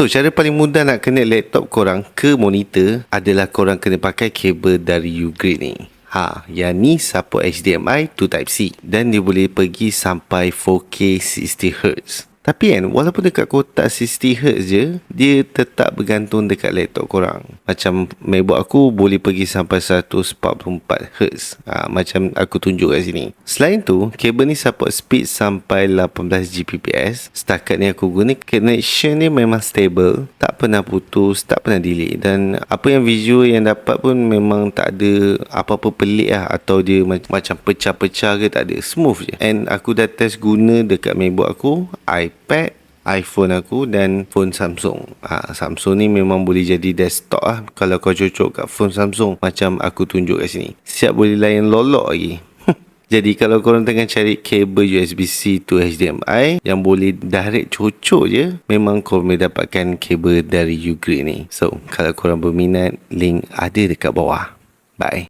So, cara paling mudah nak connect laptop korang ke monitor adalah korang kena pakai kabel dari Ugrade ni. Yang ni support HDMI to Type-C dan dia boleh pergi sampai 4K 60Hz. Tapi kan, walaupun dekat kotak 60Hz je, dia tetap bergantung dekat laptop korang. Macam MacBook aku boleh pergi sampai 144Hz. Macam aku tunjuk kat sini. Selain tu, kabel ni support speed sampai 18 Gbps. Setakat ni aku guna, connection ni memang stable. Tak pernah putus, tak pernah delay. Dan apa yang visual yang dapat pun memang tak ada apa-apa pelik lah. Atau dia macam pecah-pecah ke, tak ada. Smooth je. And aku dah test guna dekat MacBook aku, iPad, iPhone aku dan phone Samsung. Samsung ni memang boleh jadi desktop lah kalau kau cocok kat phone Samsung macam aku tunjuk kat sini. Siap boleh layan lolok lagi. Jadi kalau korang tengah cari kabel USB-C to HDMI yang boleh direct cocok je, memang korang boleh dapatkan kabel dari Ugrade ni. So, kalau korang berminat, link ada dekat bawah. Bye.